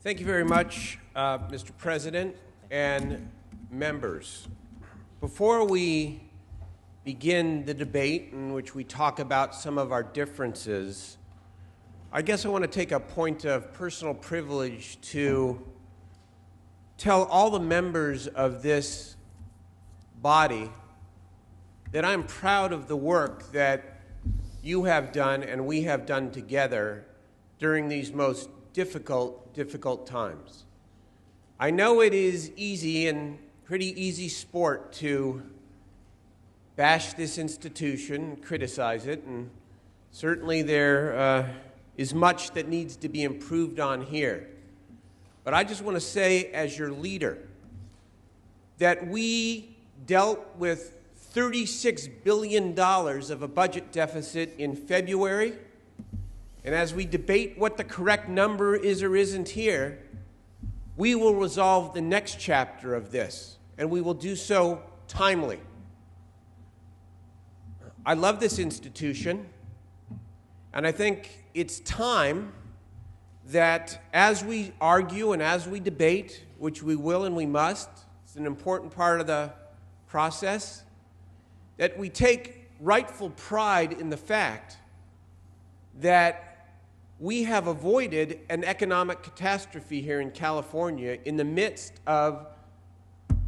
Thank you very much, Mr. President and members. Before we begin the debate in which we talk about some of our differences, I guess I want to take a point of personal privilege to tell all the members of this body that I'm proud of the work that you have done and we have done together during these most difficult times. I know it is easy and pretty easy sport to bash this institution, criticize it, and certainly there is much that needs to be improved on here. But I just want to say, as your leader, that we dealt with $36 billion of a budget deficit in February. And as we debate what the correct number is or isn't here, we will resolve the next chapter of this, and we will do so timely. I love this institution, and I think it's time that as we argue and as we debate, which we will and we must, it's an important part of the process, that we take rightful pride in the fact that we have avoided an economic catastrophe here in California in the midst of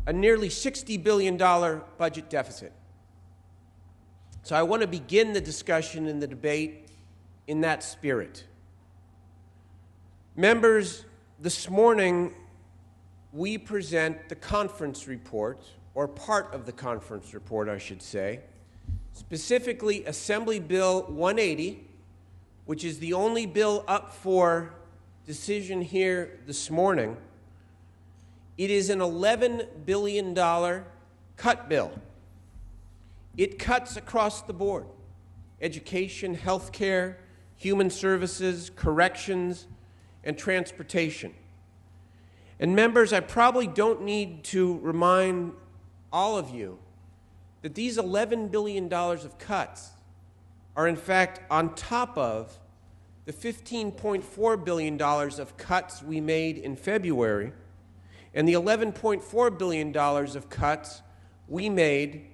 a nearly $60 billion budget deficit. So I want to begin the discussion and the debate in that spirit. Members, this morning we present the conference report, or part of the conference report, I should say, specifically Assembly Bill 180, which is the only bill up for decision here this morning. It is an $11 billion cut bill. It cuts across the board: education, healthcare, human services, corrections, and transportation. And members, I probably don't need to remind all of you that these $11 billion of cuts are in fact on top of the $15.4 billion of cuts we made in February and the $11.4 billion of cuts we made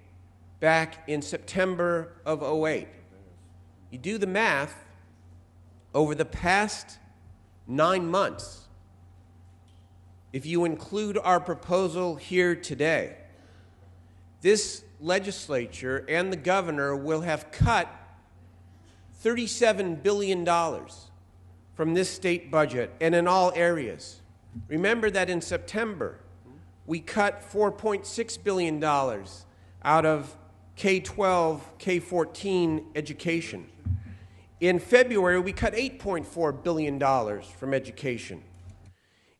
back in September of 2008. You do the math, over the past 9 months, if you include our proposal here today, this legislature and the governor will have cut $37 billion from this state budget, and in all areas. Remember that in September, we cut $4.6 billion out of K-12, K-14 education. In February, we cut $8.4 billion from education.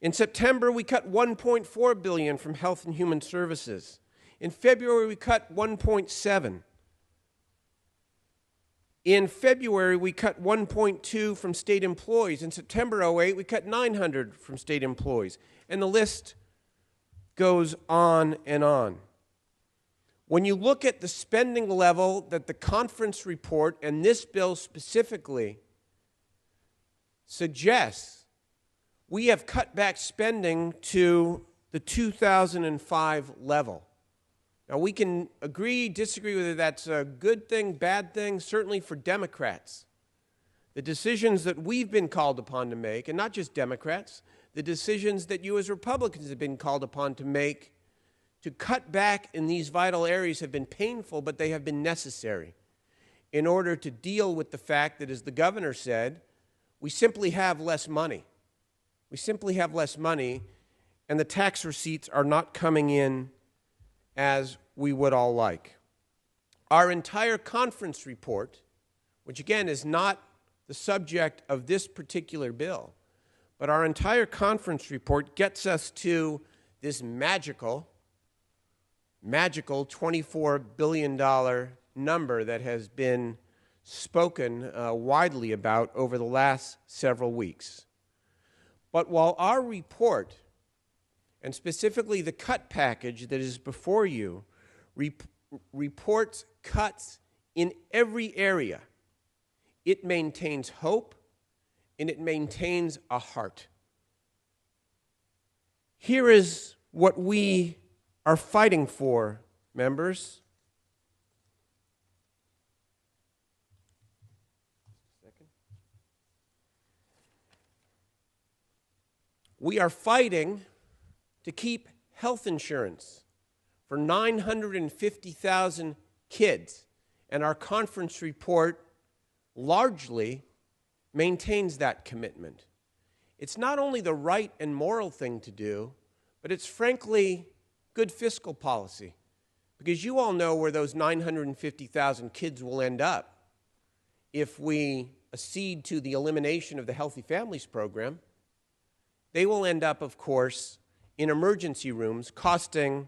In September, we cut $1.4 billion from health and human services. In February, we cut $1.7. In February, we cut $1.2 from state employees. In September 2008, we cut $900 from state employees. And the list goes on and on. When you look at the spending level that the conference report and this bill specifically suggests, we have cut back spending to the 2005 level. Now, we can agree, disagree whether that's a good thing, bad thing, certainly for Democrats. The decisions that we've been called upon to make, and not just Democrats, the decisions that you as Republicans have been called upon to make to cut back in these vital areas have been painful, but they have been necessary in order to deal with the fact that, as the governor said, we simply have less money. We simply have less money, and the tax receipts are not coming in as we would all like. Our entire conference report, which again is not the subject of this particular bill, but our entire conference report gets us to this magical $24 billion number that has been spoken widely about over the last several weeks. But while our report, and specifically the cut package that is before you, reports cuts in every area, it maintains hope and it maintains a heart. Here is what we are fighting for, members. We are fighting to keep health insurance for 950,000 kids, and our conference report largely maintains that commitment. It's not only the right and moral thing to do, but it's frankly good fiscal policy, because you all know where those 950,000 kids will end up if we accede to the elimination of the Healthy Families Program. They will end up, of course, in emergency rooms, costing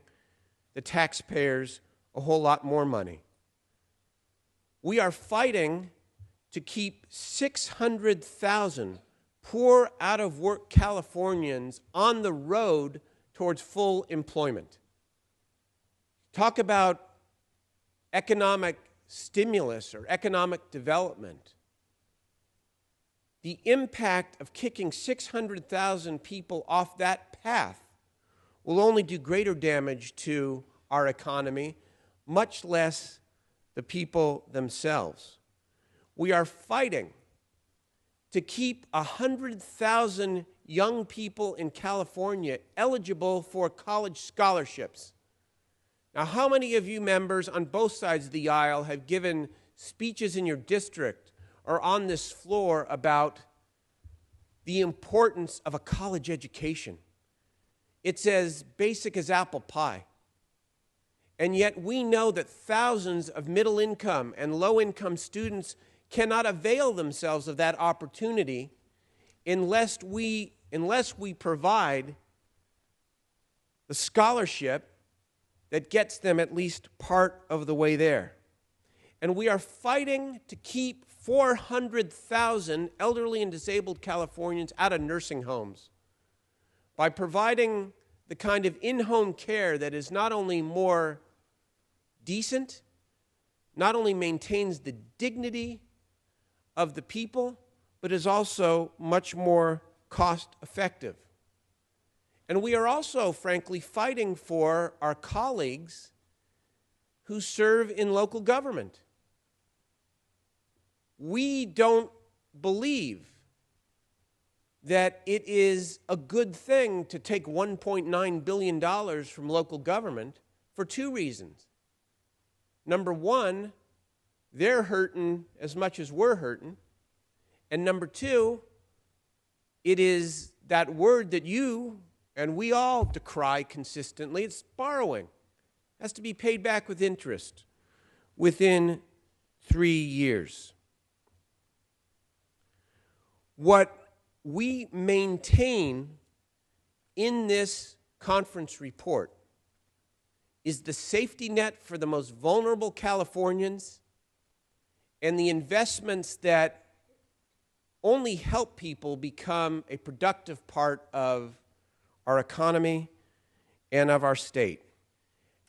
the taxpayers a whole lot more money. We are fighting to keep 600,000 poor, out-of-work Californians on the road towards full employment. Talk about economic stimulus or economic development. The impact of kicking 600,000 people off that path will only do greater damage to our economy, much less the people themselves. We are fighting to keep 100,000 young people in California eligible for college scholarships. Now, how many of you members on both sides of the aisle have given speeches in your district or on this floor about the importance of a college education? It's as basic as apple pie. And yet we know that thousands of middle-income and low-income students cannot avail themselves of that opportunity unless we provide the scholarship that gets them at least part of the way there. And we are fighting to keep 400,000 elderly and disabled Californians out of nursing homes by providing the kind of in-home care that is not only more decent, not only maintains the dignity of the people, but is also much more cost-effective. And we are also, frankly, fighting for our colleagues who serve in local government. We don't believe that it is a good thing to take $1.9 billion from local government for two reasons. Number one, they're hurting as much as we're hurting. And number two, it is that word that you and we all decry consistently. It's borrowing. It has to be paid back with interest within 3 years. What we maintain in this conference report is the safety net for the most vulnerable Californians and the investments that only help people become a productive part of our economy and of our state.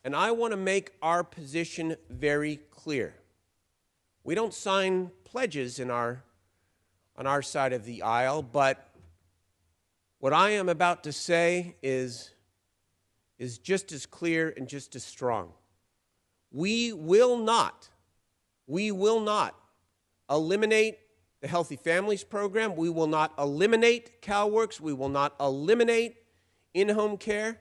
And I want to make our position very clear. We don't sign pledges on our side of the aisle, but what I am about to say is just as clear and just as strong. We will not eliminate the Healthy Families Program. We will not eliminate CalWORKs. We will not eliminate in-home care.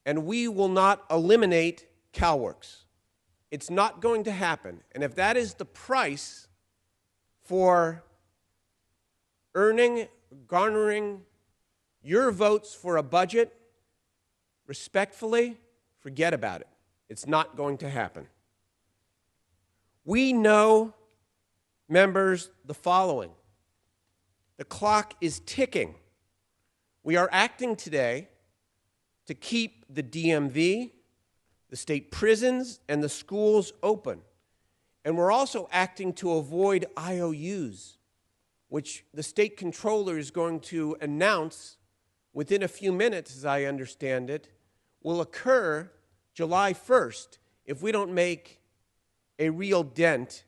And we will not eliminate CalWORKs. It's not going to happen. And if that is the price for garnering your votes for a budget, respectfully, forget about it. It's not going to happen. We know, members, the following. The clock is ticking. We are acting today to keep the DMV, the state prisons, and the schools open. And we're also acting to avoid IOUs, which the state controller is going to announce within a few minutes, as I understand it, will occur July 1st if we don't make a real dent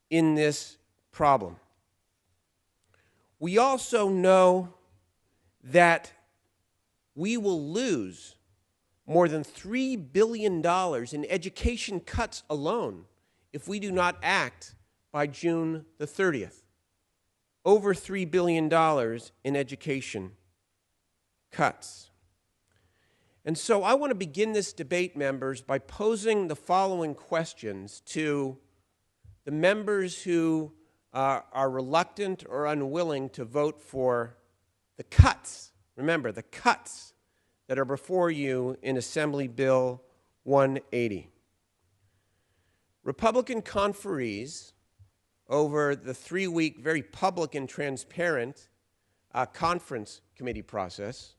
in this problem. We also know that we will lose more than $3 billion in education cuts alone if we do not act by June the 30th. Over $3 billion in education cuts. And so I want to begin this debate, members, by posing the following questions to the members who are reluctant or unwilling to vote for the cuts. Remember, the cuts that are before you in Assembly Bill 180. Republican conferees over the 3-week, very public and transparent conference committee process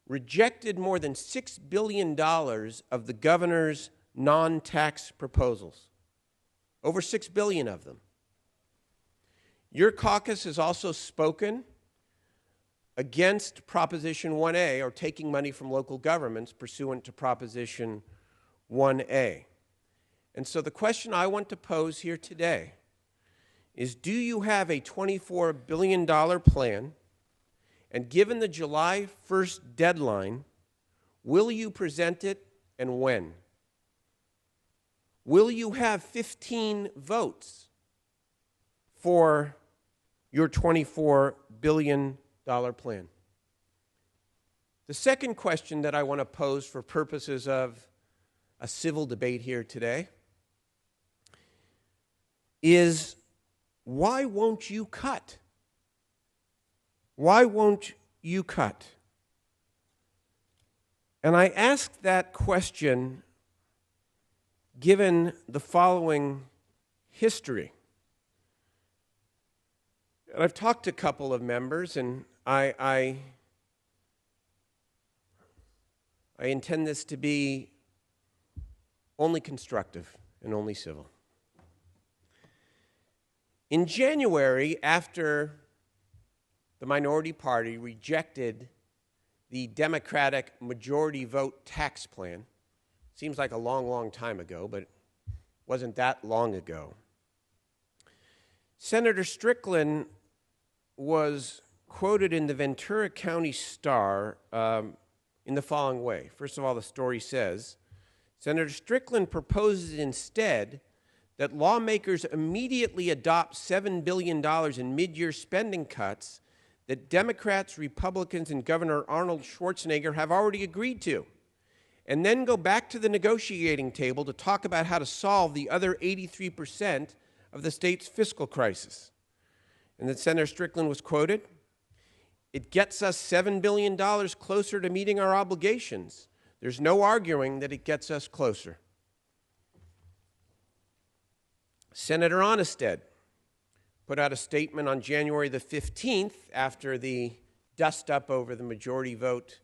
rejected more than $6 billion of the governor's non-tax proposals. Over $6 billion of them. Your caucus has also spoken against Proposition 1A, or taking money from local governments pursuant to Proposition 1A. And so the question I want to pose here today is, do you have a $24 billion plan? And given the July 1st deadline, will you present it and when? Will you have 15 votes for your $24 billion plan? The second question that I want to pose for purposes of a civil debate here today is, why won't you cut? Why won't you cut? And I ask that question given the following history. And I've talked to a couple of members, and I intend this to be only constructive and only civil. In January, after the minority party rejected the Democratic majority vote tax plan, seems like a long, long time ago, but it wasn't that long ago, Senator Strickland was quoted in the Ventura County Star in the following way. First of all, the story says, Senator Strickland proposes instead that lawmakers immediately adopt $7 billion in mid-year spending cuts that Democrats, Republicans, and Governor Arnold Schwarzenegger have already agreed to, and then go back to the negotiating table to talk about how to solve the other 83% of the state's fiscal crisis. And then Senator Strickland was quoted, "It gets us $7 billion closer to meeting our obligations. There's no arguing that it gets us closer." Senator Onnested put out a statement on January the 15th after the dust-up over the majority vote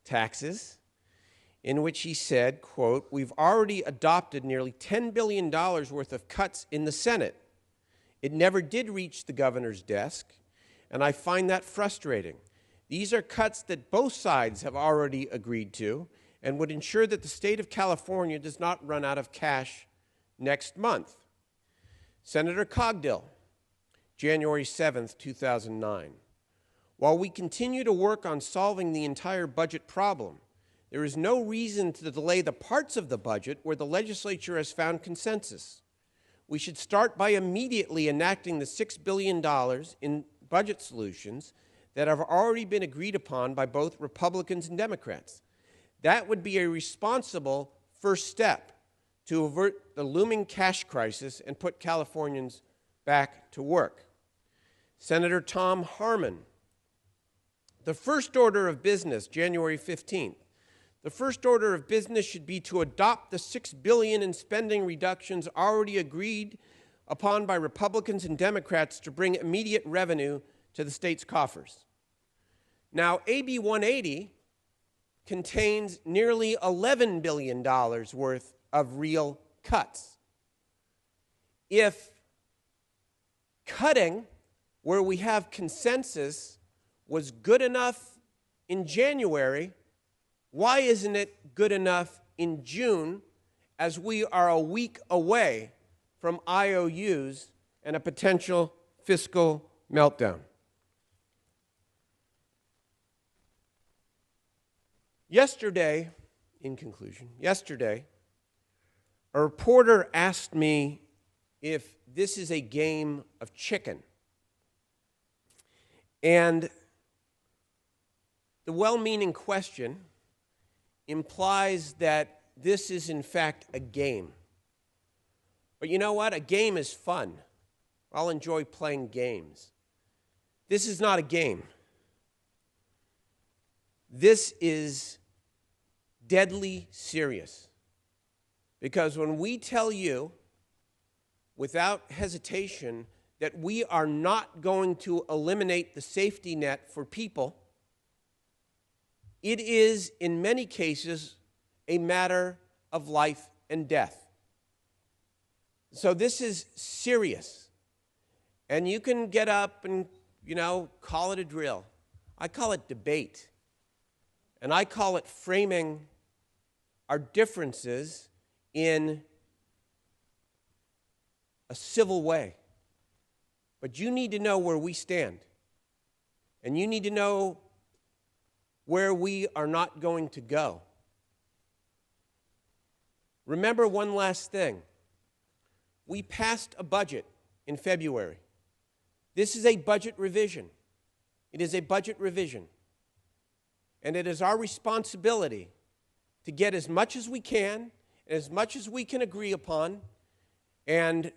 taxes, in which he said, quote, "We've already adopted nearly $10 billion worth of cuts in the Senate. It never did reach the governor's desk, and I find that frustrating. These are cuts that both sides have already agreed to and would ensure that the state of California does not run out of cash next month." Senator Cogdill, January 7th, 2009. "While we continue to work on solving the entire budget problem, there is no reason to delay the parts of the budget where the legislature has found consensus. We should start by immediately enacting the $6 billion in budget solutions that have already been agreed upon by both Republicans and Democrats. That would be a responsible first step to avert the looming cash crisis and put Californians back to work." Senator Tom Harmon, "The first order of business," January 15th, "the first order of business should be to adopt the $6 billion in spending reductions already agreed upon by Republicans and Democrats to bring immediate revenue to the state's coffers." Now, AB 180 contains nearly $11 billion worth of real cuts. If cutting where we have consensus was good enough in January, why isn't it good enough in June, as we are a week away from IOUs and a potential fiscal meltdown? Yesterday, in conclusion, a reporter asked me if this is a game of chicken. And the well-meaning question implies that this is, in fact, a game. But you know what? A game is fun. I'll enjoy playing games. This is not a game. This is deadly serious. Because when we tell you, without hesitation, that we are not going to eliminate the safety net for people, it is, in many cases, a matter of life and death. So this is serious. And you can get up and, call it a drill. I call it debate. And I call it framing our differences in a civil way. But you need to know where we stand. And you need to know where we are not going to go. Remember one last thing. We passed a budget in February. This is a budget revision. It is a budget revision. And it is our responsibility to get as much as we can, as much as we can agree upon, and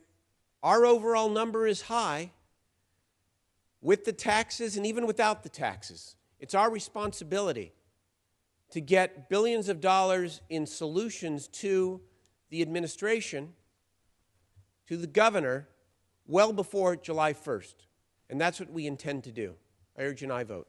our overall number is high with the taxes and even without the taxes. It's our responsibility to get billions of dollars in solutions to the administration, to the governor, well before July 1st. And that's what we intend to do. I urge an aye vote.